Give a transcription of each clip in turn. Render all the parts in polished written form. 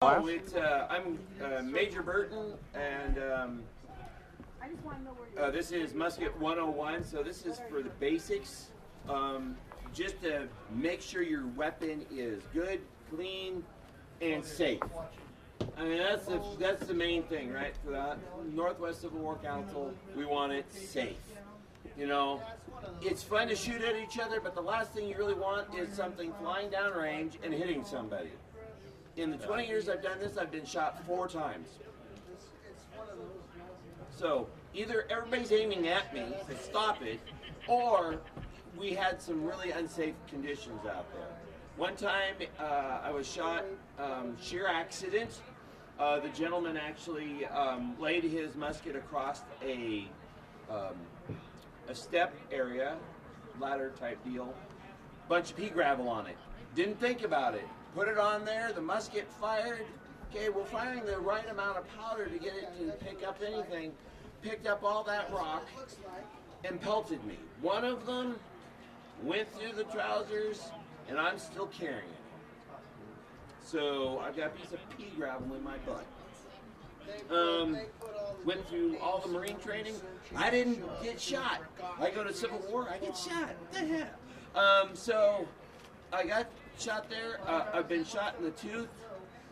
Oh, I'm Major Burton, and this is Musket101. So this is for the basics, just to make sure your weapon is good, clean, and safe. I mean, that's the main thing, right? For the Northwest Civil War Council, we want it safe. You know, it's fun to shoot at each other, but the last thing you really want is something flying down range and hitting somebody. In the 20 years I've done this, I've been shot 4 times. So either everybody's aiming at me to stop it, or we had some really unsafe conditions out there. One time I was shot, sheer accident. The gentleman actually laid his musket across a step area, ladder type deal, bunch of pea gravel on it. Didn't think about it. Put it on there, the musket fired. Okay, we're firing the right amount of powder to get it to pick up anything. Picked up all that rock and pelted me. One of them went through the trousers, and I'm still carrying it. So I've got a piece of pea gravel in my butt. Went through all the Marine training. I didn't get shot. I go to Civil War, I get shot. What the heck? So I got shot there. I've been shot in the tooth.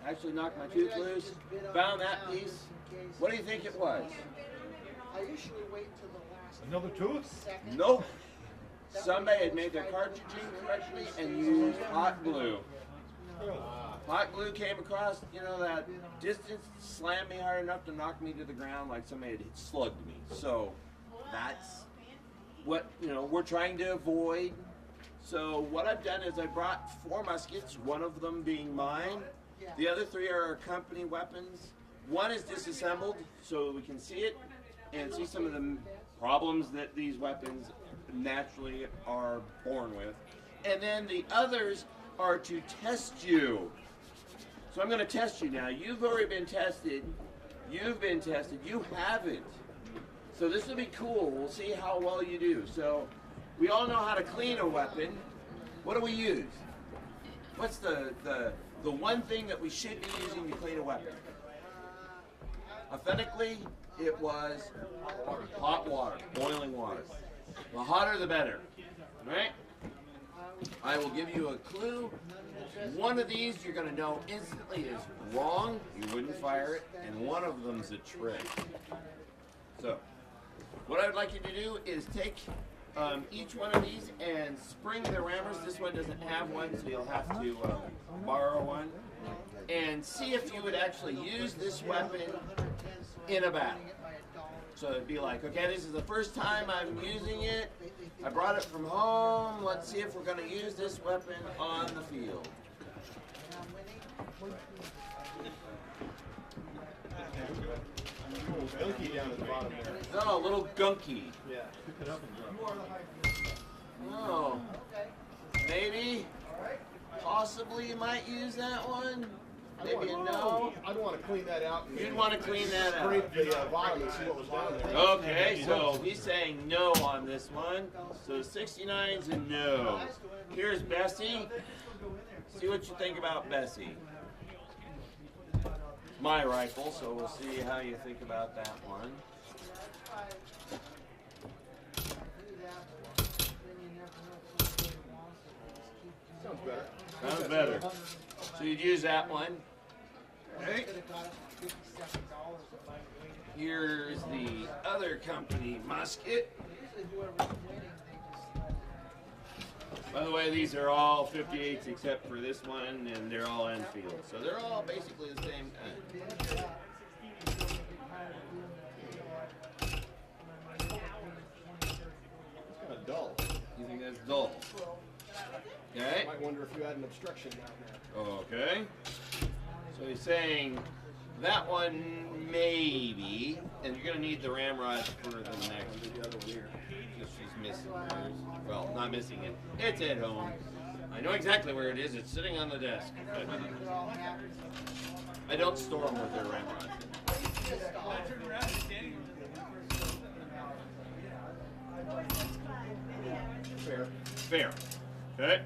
Actually knocked my tooth loose. Found that piece. What do you think it was? Another tooth? Nope. Somebody had made their cartridge incorrectly and used hot glue. Hot glue came across, you know, that distance, slammed me hard enough to knock me to the ground like somebody had slugged me. So that's what, you know, we're trying to avoid. So what I've done is I brought 4 muskets, one of them being mine. The other 3 are our company weapons. One is disassembled so we can see it and see some of the problems that these weapons naturally are born with. And then the others are to test you. So I'm going to test you now. You've already been tested. You've been tested. You haven't. So this will be cool. We'll see how well you do. So we all know how to clean a weapon. What do we use? What's the one thing that we should be using to clean a weapon? Authentically, it was hot water, boiling water. The hotter the better, right? I will give you a clue. One of these you're going to know instantly is wrong. You wouldn't fire it. And one of them's a trick. So what I would like you to do is take each one of these and spring the rammers. This one doesn't have one, so you'll have to borrow one. And see if you would actually use this weapon in a battle. So it'd be like, okay, this is the first time I'm using it. I brought it from home. Let's see if we're going to use this weapon on the field. Gunky down at the bottom there. No, a little gunky. Yeah. Pick it up and Oh, maybe, possibly you might use that one. Maybe a no. I'd want to clean that out. You'd want to clean that out. Scrape the bottom and see what was down there. Okay, so he's saying no on this one. So 69's a no. Here's Bessie. See what you think about Bessie. My rifle, so we'll see how you think about that one. Sounds better. Sounds better. So you'd use that one. Okay. Here's the other company musket. By the way, these are all 58s except for this one, and they're all Enfield. So they're all basically the same kind. It's kind of dull. You think that's dull? Okay. I might wonder if you had an obstruction down there. Okay. So he's saying that one maybe, and you're going to need the ramrod for the next. The other one here. Because she's missing hers. Well, not missing it. It's at home. I know exactly where it is. It's sitting on the desk. I don't store them with their ramrods. Fair. Fair. Okay.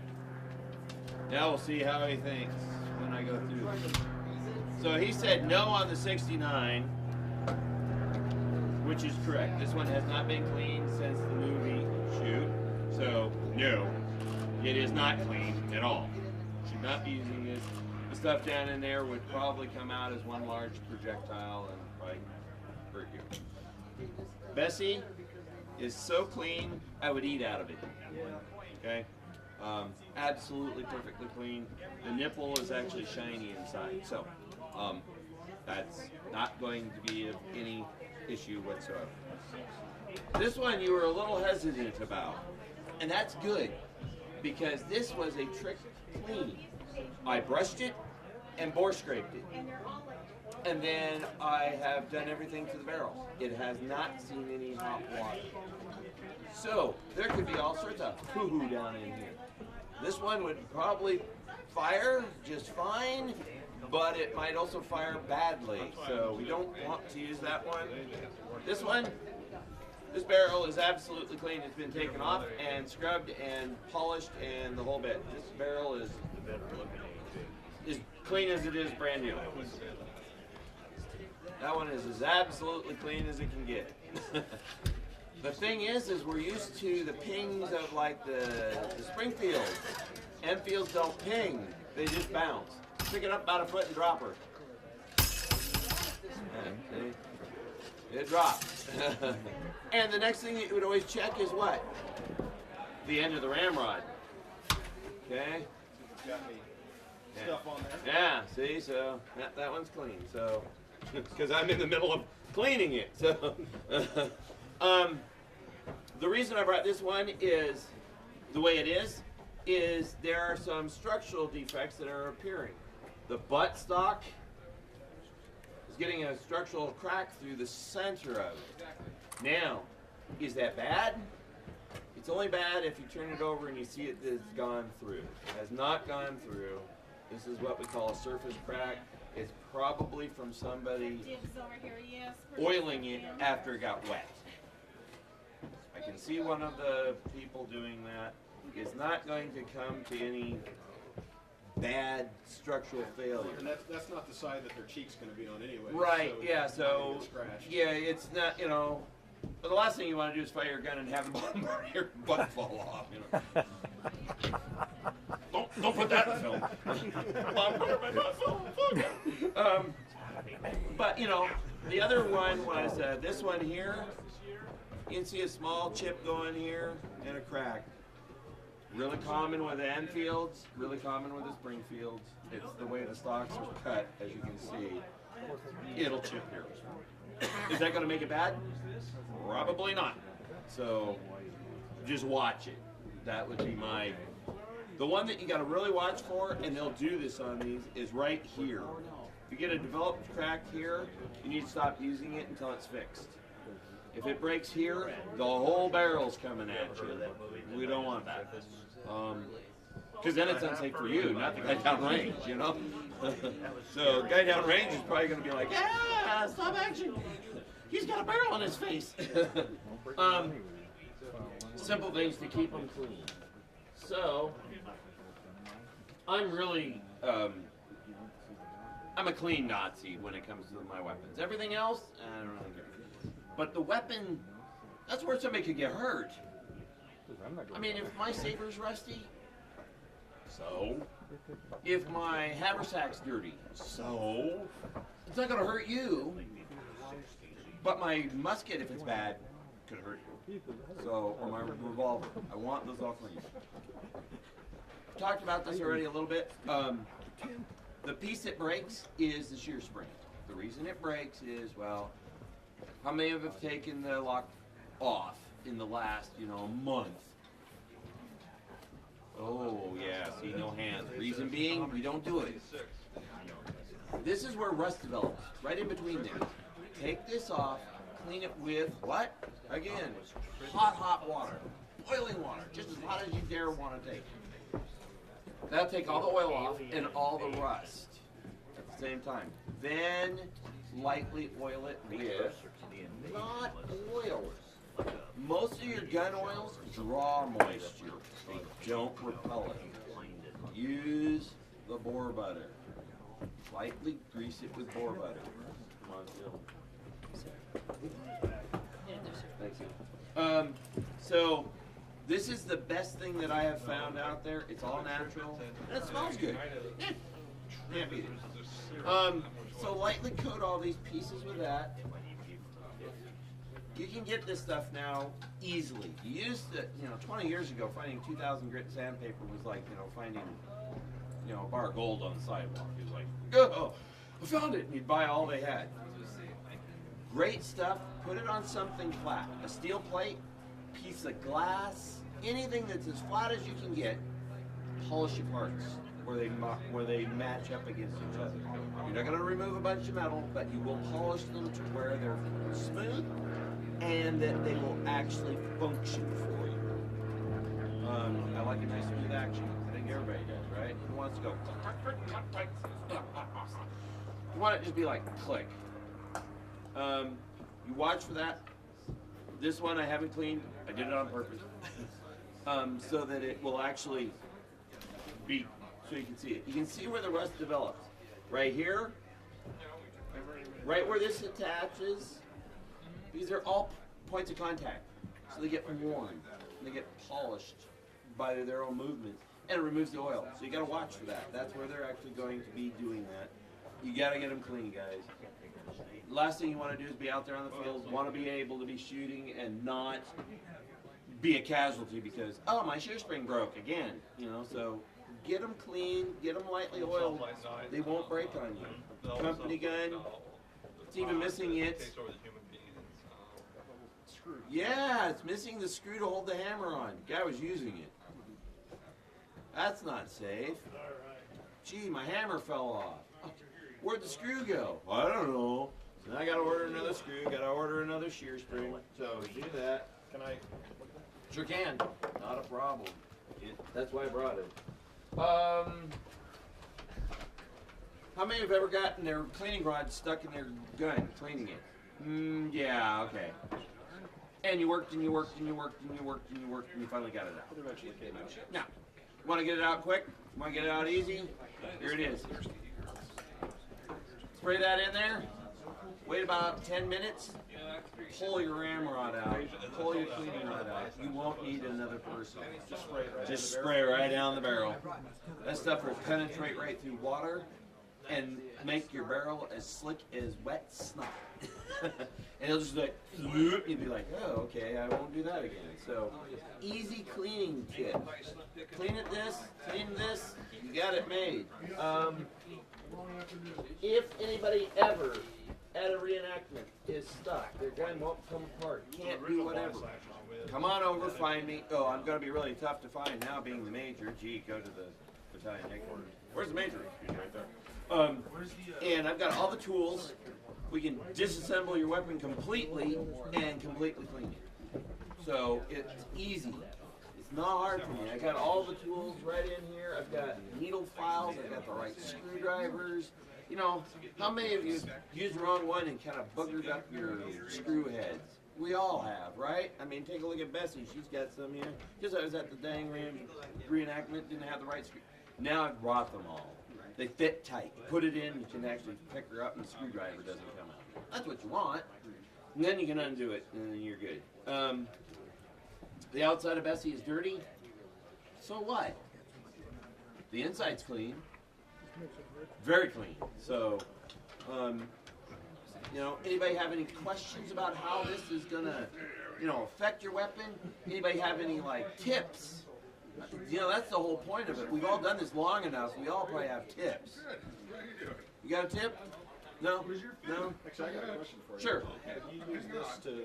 Now we'll see how he thinks when I go through this. So he said no on the 69, which is correct. This one has not been cleaned since the movie shoot. So no, it is not clean at all. Should not be using this. The stuff down in there would probably come out as one large projectile and probably hurt you. Bessie is so clean, I would eat out of it. Okay? Absolutely perfectly clean. The nipple is actually shiny inside. So, that's not going to be of any issue whatsoever. This one you were a little hesitant about. And that's good, because this was a trick clean. I brushed it and bore scraped it. And then I have done everything to the barrel. It has not seen any hot water. So, there could be all sorts of hoo-hoo down in here. This one would probably fire just fine, but it might also fire badly. So, we don't want to use that one. This one, this barrel is absolutely clean. It's been taken off and scrubbed and polished and the whole bit. This barrel is clean as it is brand new. That one is as absolutely clean as it can get. The thing is we're used to the pings of like the Springfield. Enfields don't ping, they just bounce. Pick it up about a foot and drop her. And it drops. And the next thing you would always check is what? The end of the ramrod. Okay? Got any stuff on there? Yeah, see, so that one's clean. So, because I'm in the middle of cleaning it. So, the reason I brought this one is the way it is there are some structural defects that are appearing. The butt stock is getting a structural crack through the center of it. Now, is that bad? It's only bad if you turn it over and you see it's gone through. It has not gone through. This is what we call a surface crack. It's probably from somebody oiling it after it got wet. I can see one of the people doing that. It's not going to come to any bad structural failure. And that's not the side that their cheek's going to be on anyway. Right, so yeah, it's not gonna so, get scratched. yeah, it's not, you know, but the last thing you want to do is fire your gun and have the bottom part of your butt fall off, you know. Don't put that in film. But, you know, the other one was this one here. You can see a small chip going here and a crack. Really common with the Enfields, really common with the Springfields. It's the way the stocks are cut, as you can see. It'll chip here. Is that going to make it bad? Probably not. So just watch it. That would be my... The one that you got to really watch for, and they'll do this on these, is right here. If you get a developed crack here, you need to stop using it until it's fixed. If it breaks here, the whole barrel's coming at you. We don't want that. Because then it's unsafe for you, not the guy down range, you know? So the guy down range is probably going to be like, yeah, stop action. He's got a barrel on his face. Simple things to keep them clean. So, I'm really, I'm a clean Nazi when it comes to my weapons. Everything else, I don't really care. But the weapon, that's where somebody could get hurt. I mean, if my saber's rusty, so. If my haversack's dirty, so. It's not going to hurt you. But my musket, if it's bad, could hurt you. So, or my revolver. I want those all clean. I've talked about this already a little bit. The piece that breaks is the shear spring. The reason it breaks is, well, how many of you have taken the lock off in the last, month? Oh, yeah, see, no hands. Reason being, we don't do it. This is where rust develops, right in between there. Take this off, clean it with what? Again, hot water, boiling water, just as hot as you dare want to take. That'll take all the oil off and all the rust at the same time. Then lightly oil it with, not oil. Most of your gun oils draw moisture. They don't repel it. Use the boar butter. Lightly grease it with boar butter. Come on, Phil. Thank you. So this is the best thing that I have found out there. It's all natural and it smells good. Yeah. Can't beat it. So lightly coat all these pieces with that. You can get this stuff now easily. You used to, 20 years ago, finding 2,000 grit sandpaper was like, finding, a bar of gold on the sidewalk. It was like, oh, I found it, and you'd buy all they had. Great stuff. Put it on something flat. A steel plate, piece of glass, anything that's as flat as you can get. Polish your parts where they match up against each other. You're not going to remove a bunch of metal, but you will polish them to where they're smooth and that they will actually function for you. I like a nice smooth action. I think everybody does, right? Who wants to go? You want it to just be like click. You watch for that. This one I haven't cleaned. I did it on purpose. So that it will actually be, so you can see it. You can see where the rust develops. Right here, right where this attaches, these are all points of contact. So they get worn, they get polished by their own movements, and it removes the oil. So you gotta watch for that. That's where they're actually going to be doing that. You gotta get them clean, guys. Last thing you wanna do is be out there on the field, wanna be able to be shooting and not be a casualty because, oh, my shear spring broke again, so get them clean, get them lightly oiled, they won't break on you. Company gun, it's even missing it. Yeah, it's missing the screw to hold the hammer on. Guy was using it. That's not safe. Gee, my hammer fell off. Where'd the screw go? Well, I don't know. So now I gotta order another screw, gotta order another shear spring. So do that. Can I? Sure can. Not a problem. That's why I brought it. How many have ever gotten their cleaning rod stuck in their gun cleaning it? Yeah, okay. And you worked and you worked and you worked and you worked and you worked and you finally got it out. It eventually came out. Now, want to get it out quick? Want to get it out easy? Here it is. Spray that in there. Wait about 10 minutes. Pull your ramrod out. Pull your cleaning rod out. You won't need another person. Just spray right down the barrel. That stuff will penetrate right through water and make your barrel as slick as wet snot. And it'll just like, you'd be like, oh, okay, I won't do that again. So, easy cleaning tip. Clean this, you got it made. If anybody ever at a reenactment is stuck, their gun won't come apart, can't do whatever, come on over, find me. Oh, I'm going to be really tough to find now being the major. Gee, go to the battalion headquarters. Where's the major? He's right there. And I've got all the tools. We can disassemble your weapon completely and completely clean it. So it's easy. It's not hard for me. I got all the tools right in here. I've got needle files. I've got the right screwdrivers. How many of you used the wrong one and kind of boogered up your screw heads? We all have, right? I mean, take a look at Bessie. She's got some here. Just I was at the dang reenactment, didn't have the right screw. Now I've brought them all. They fit tight. You put it in, you can actually pick her up and the screwdriver doesn't come out. That's what you want. And then you can undo it and then you're good. The outside of Bessie is dirty. So what? The inside's clean. Very clean. So, anybody have any questions about how this is gonna, affect your weapon? Anybody have any tips? That's the whole point of it. We've all done this long enough. We all probably have tips. You got a tip? No? No? Actually, I got a question for you. Sure. Have you used this to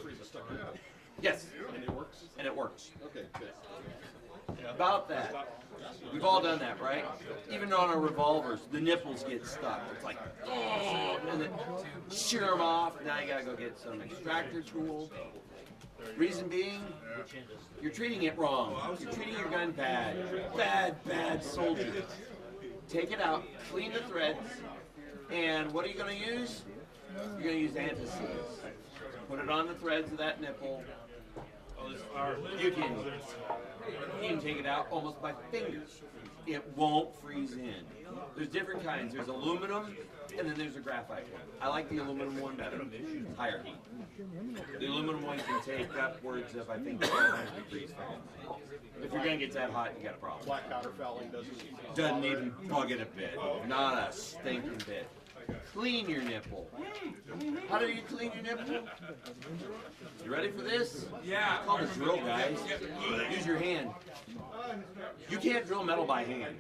freeze a stuck nipple? Yes. And it works? And it works. Okay, good. About that. We've all done that, right? Even on our revolvers, the nipples get stuck. It's like, oh, and then shear them off. Now you gotta go get some extractor tool. Reason being, you're treating it wrong. You're treating your gun bad. Bad soldier. Take it out, clean the threads, and what are you going to use? You're going to use anti-seize. Put it on the threads of that nipple, you can take it out almost by fingers. It won't freeze in. There's different kinds. There's aluminum, and then there's a graphite one. I like the aluminum one better. Higher heat. The aluminum one can take upwards of, I think, 1200 degrees Fahrenheit. If you're going to get that hot, you got a problem. Black powder fouling Doesn't even bug it a bit. Not a stinking bit. Clean your nipple. How do you clean your nipple? You ready for this? Yeah. It's called a drill, guys. Use your hand. You can't drill metal by hand.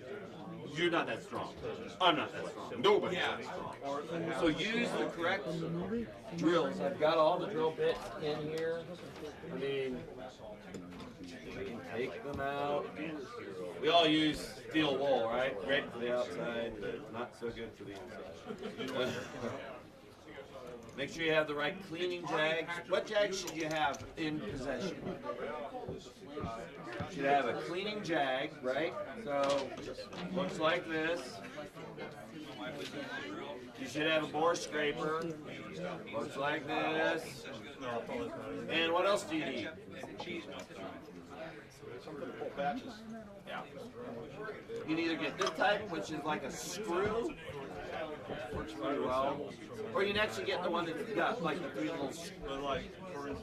You're not that strong. I'm not that strong. Nobody's that strong. So use the correct drills. I've got all the drill bits in here. I mean, you can take them out. We all use steel wool, right? Great for the outside, but not so good for the inside. Make sure you have the right cleaning jags. What jags should you have in possession? You should have a cleaning jag, right? So, looks like this. You should have a bore scraper. Looks like this. And what else do you need? Yeah. You can either get this type, which is like a screw, works pretty well, or you can actually get the one that's got like the three little,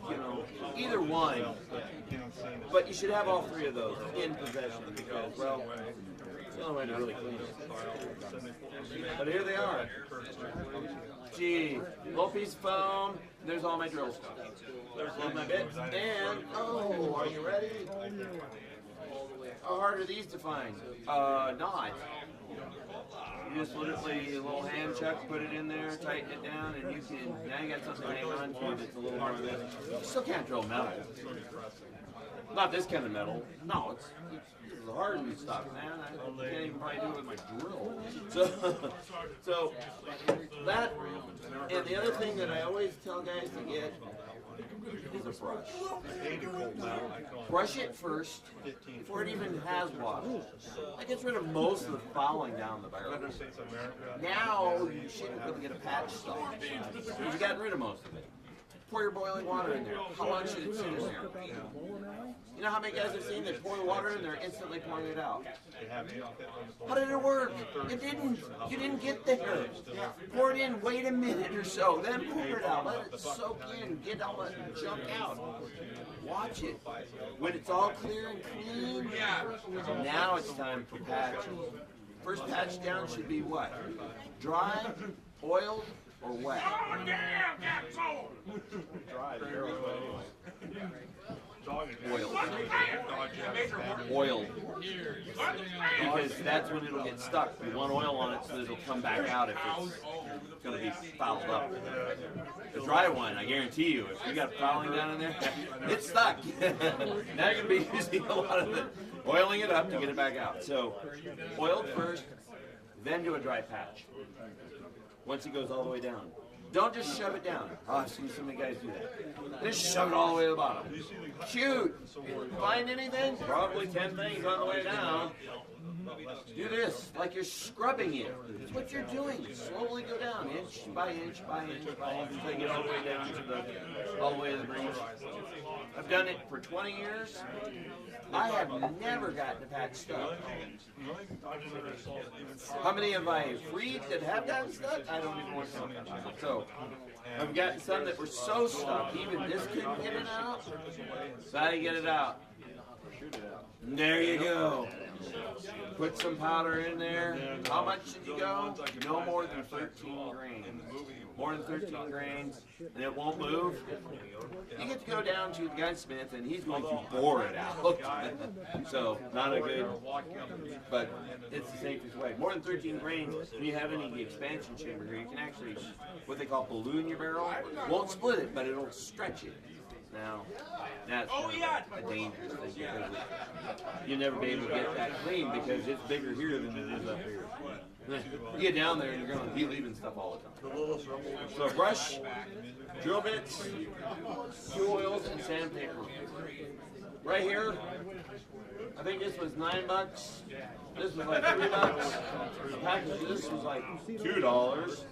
you know, either one. But you should have all three of those in possession because, well, it's the only way to really clean it. But here they are. Gee, little piece of foam. There's all my drill stuff. There's all my bits. And, oh, are you ready? How hard are these to find? Not. You just literally a little hand chuck, put it in there, tighten it down, and you can, now you got something to hang on to that's a little more than this. You still can't drill metal. Not this kind of metal. No, it's hardened stuff, man. I can't even probably do it with my drill. So that, and the other thing that I always tell guys to get is a brush. Brush it first before it even has water. That gets rid of most of the fouling down the barrel. Now you shouldn't really get a patch stuff. You've gotten rid of most of it. Pour your boiling water in there. How long should it sit in there? You know how many guys I've seen that pour the water in there, instantly pouring it out? How did it work? It didn't. You didn't get there. Pour it in, wait a minute or so, then pour it out. Let it soak in, get all that junk out. Watch it. When it's all clear and clean, now it's time for patches. First patch down should be what? Dry, oiled, or wet? Oiled. Oiled. Because that's when it'll get stuck. You want oil on it so that it'll come back out if it's going to be fouled up. The dry one, I guarantee you, if you got fouling down in there, it's stuck. Now you're going to be using a lot of it, oiling it up to get it back out. So, oiled first, then do a dry patch. Once it goes all the way down. Don't just shove it down. Oh, I've seen so many guys do that. Just shove it all the way to the bottom. Shoot! Find anything? Probably 10 things on the way down. Do this, like you're scrubbing it. That's what you're doing. Slowly go down, inch by inch by inch by inch, until you get all the way down to all the way to the breech. I've done it for 20 years. I have never gotten a patch stuck. How many have I freed that have gotten stuck? I don't even want to talk about it. So, I've gotten some that were so stuck, even this couldn't get it out. So how do you get it out? There you go. Put some powder in there. How much should you go? No more than 13 grains. More than 13 grains, and it won't move. You get to go down to the gunsmith, and he's going to bore it out. So, not a good, but it's the safest way. More than 13 grains, when you have any expansion chamber here, you can actually, what they call balloon your barrel. Won't split it, but it'll stretch it. Now, that's a dangerous thing because you'll never be able to get that clean because it's bigger here than it is up here. You get down there and you're going to be leaving stuff all the time. So brush, drill bits, fuel oils, and sandpaper. right here, I think this was $9. This was like $3. The package of this was like $2.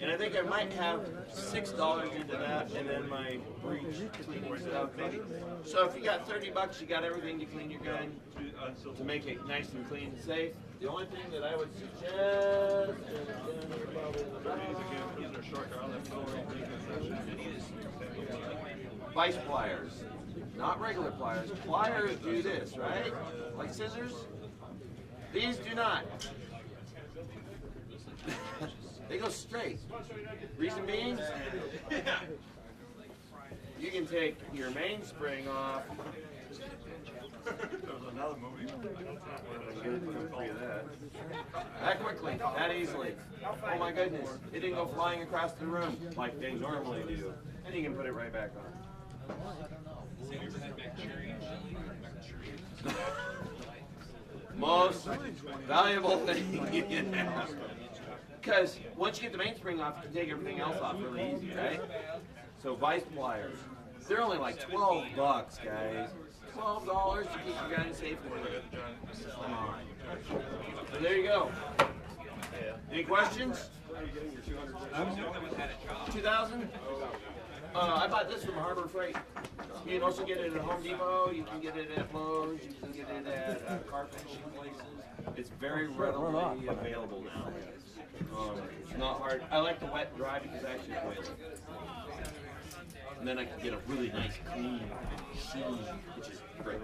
And I think I might have $6 into that, and then my breech cleaning stuff maybe. So if you got $30, you got everything to clean your gun to make it nice and clean and safe. The only thing that I would suggest vice pliers, not regular pliers. Pliers do this, right? Like scissors. These do not. They go straight. Reason being, you can take your mainspring off. That quickly, that easily. Oh my goodness, it didn't go flying across the room like they normally do. And you can put it right back on. Most valuable thing you can have. Because once you get the mainspring off, you can take everything else off really easy, right? So vice pliers, they're only like $12, guys. $12 to keep your gun safe. Come on. So there you go. Any questions? 2,000? I bought this from Harbor Freight. You can also get it at Home Depot. You can get it at Lowe's. You can get it at car finishing places. It's very readily available now. It's not hard. I like the wet and dry because I actually boil it. And then I can get a really nice clean sheen, which is great.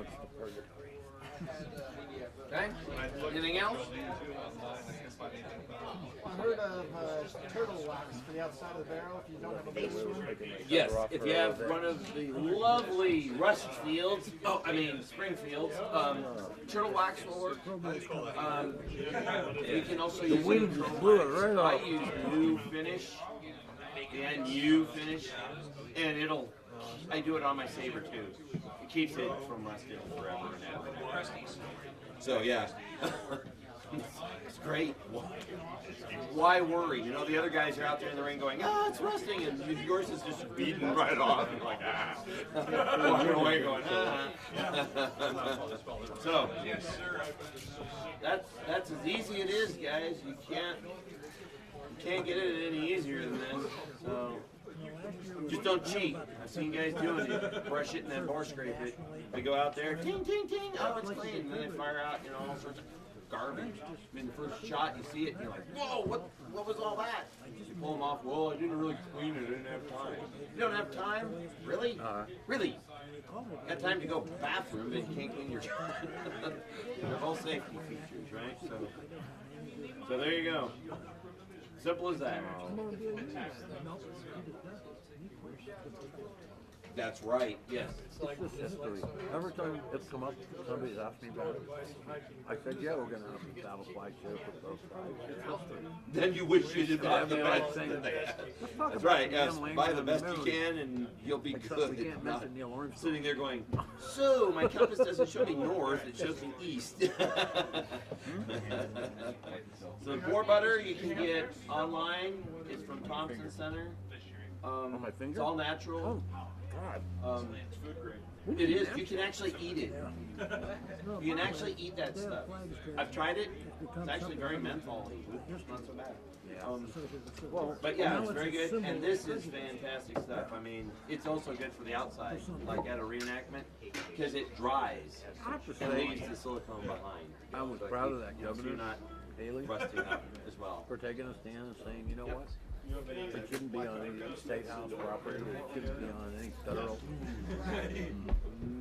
Okay? Anything else? I heard of turtle wax for the outside of the barrel if you don't have a base one. Yes, if you have one of the lovely rust fields, Springfields, turtle wax will work. You can also use I use new finish, the NU finish, and I do it on my saber too. It keeps it from rusting forever and ever. So yeah, it's great. Why worry? You know, the other guys are out there in the ring going, it's rusting, and yours is just beating right off. And like, walking away going, So that's as easy it is, guys. You can't get it any easier than this. So just don't cheat. I've seen guys doing it. Brush it and then bore scrape it. They go out there, ting, ting, ting, oh, it's clean. And then they fire out, all sorts of garbage. I mean, the first shot, you see it, and you're like, whoa, what was all that? You pull them off, well, I didn't really clean it, I didn't have time. You don't have time? Really? Really? You got time to go to the bathroom, but you can't clean your They're all safety features, right? So there you go. Simple as that. That's right, yes. It's just history. Every time it's come up, somebody's asked me about it. I said, yeah, we're going to have a battle flag share for both sides. It's history. Then you wish you did not the best thing that they had. That's right, yes. Buy the best you can and you'll be good. We can't mention Neil Orange. Sitting there going, so my compass doesn't show me north, it shows me east. So the boar butter you can get online. It's from Thompson Center. On my finger? It's all natural. God. It is. You can actually eat it. You can actually eat that stuff. I've tried it. It's actually very menthol-y. It's not so bad. But yeah, it's very good. And this is fantastic stuff. I mean, it's also good for the outside, like at a reenactment, because it dries and leaves the silicone behind. I was proud of that, Governor. You're not Haley, rusting up as well. for taking a stand and saying, you know what? It shouldn't be on any state house property. It shouldn't be on any federal.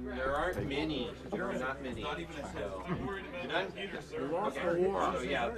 There aren't many. There are not many. So, you done? We lost the war. So yeah.